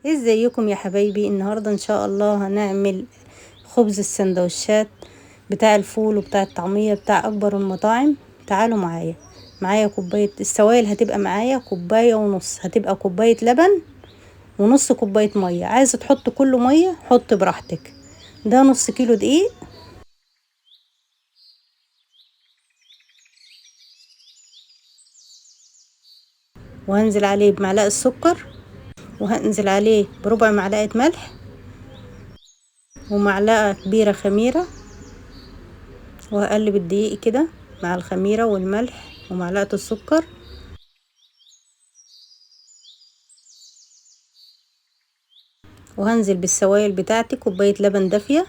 ازيكم يا حبايبي؟ النهارده ان شاء الله هنعمل خبز السندوتشات بتاع الفول وبتاع الطعميه بتاع اكبر المطاعم. تعالوا معايا كوبايه السوائل، هتبقى معايا كوبايه ونص، هتبقى كوبايه لبن ونص كوبايه ميه. عايزه تحط كله ميه حط براحتك. ده نص كيلو دقيق، وهنزل عليه بمعلقه سكر، وهنزل عليه بربع معلقه ملح، ومعلقه كبيره خميره، وهقلب الدقيق كده مع الخميرة والملح ومعلقة السكر. وهنزل بالسوائل بتاعتي كوباية لبن دافية،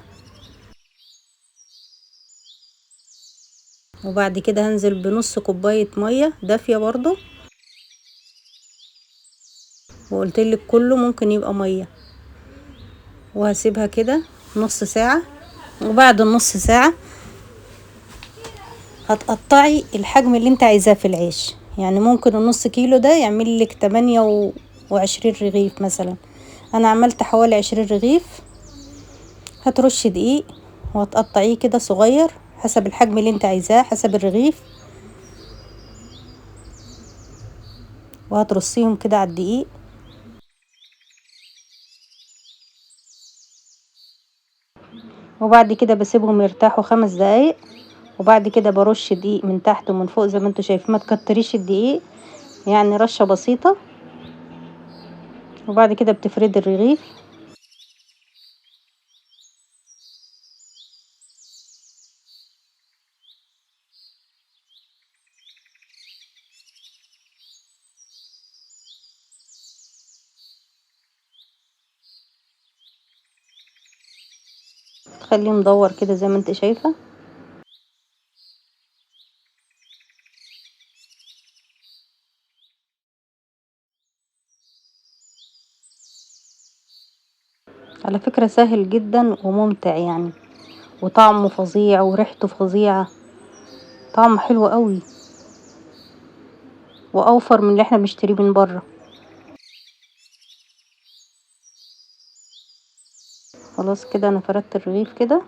وبعد كده هنزل بنص كوباية مية دافية برضو، وقلتلك كله ممكن يبقى مية. وهسيبها كده نص ساعة. وبعد النص ساعة هتقطعي الحجم اللي انت عايزاه في العيش، يعني ممكن النص كيلو ده يعمل لك 28 رغيف مثلا. انا عملت حوالي 20 رغيف. هترش دقيق وهتقطعيه كده صغير حسب الحجم اللي انت عايزاه حسب الرغيف، وهترصيهم كده على الدقيق. وبعد كده بسيبهم يرتاحوا 5 دقايق، وبعد كده برش دقيق من تحت ومن فوق زي ما انتوا شايفين. ما تكتريش الدقيق، يعني رشة بسيطة. وبعد كده بتفردي الرغيف. تخليه مدور كده زي ما انت شايفة. على فكرة سهل جدا وممتع يعني، وطعمه فظيع وريحته فظيعة. طعمه حلو قوي واوفر من اللي احنا بنشتريه من بره. خلاص كده انا فردت الرغيف كده.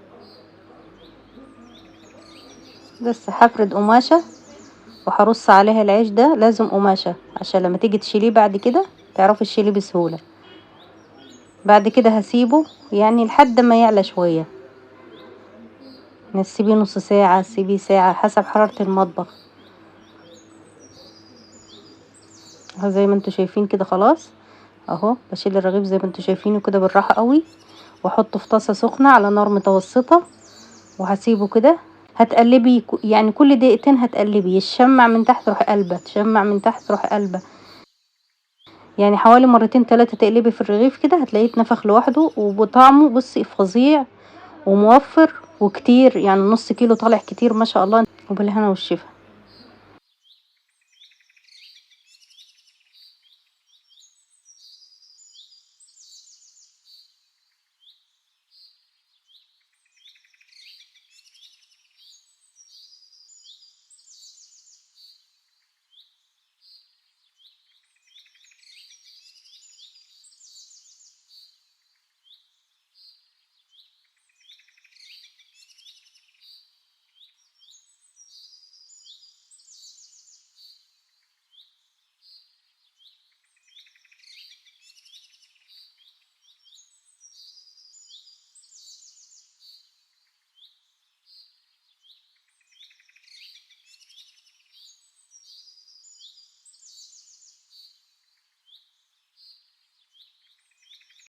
بس هفرد قماشة وهرص عليها العيش. ده لازم قماشة عشان لما تيجي تشيليه بعد كده تعرفي تشيليه بسهولة. بعد كده هسيبه يعني لحد ما يعلى شوية، نسيبيه نص ساعة، سيبيه ساعة حسب حرارة المطبخ. اهو زي ما انتوا شايفين كده. خلاص اهو بشيل الرغيف زي ما انتوا شايفينه كده بالراحة قوي، واحطه في طاسة سخنة على نار متوسطة، وهسيبه كده. هتقلبي يعني كل دقيقتين هتقلبي، يشمع من تحت روح قلبه، تشمع من تحت روح قلبه، يعني حوالي مرتين 3 تقلبي في الرغيف كده هتلاقيه اتنفخ لوحده. وبطعمه بصي فظيع وموفر وكتير، يعني نص كيلو طالع كتير ما شاء الله. وبالهنا والشفا.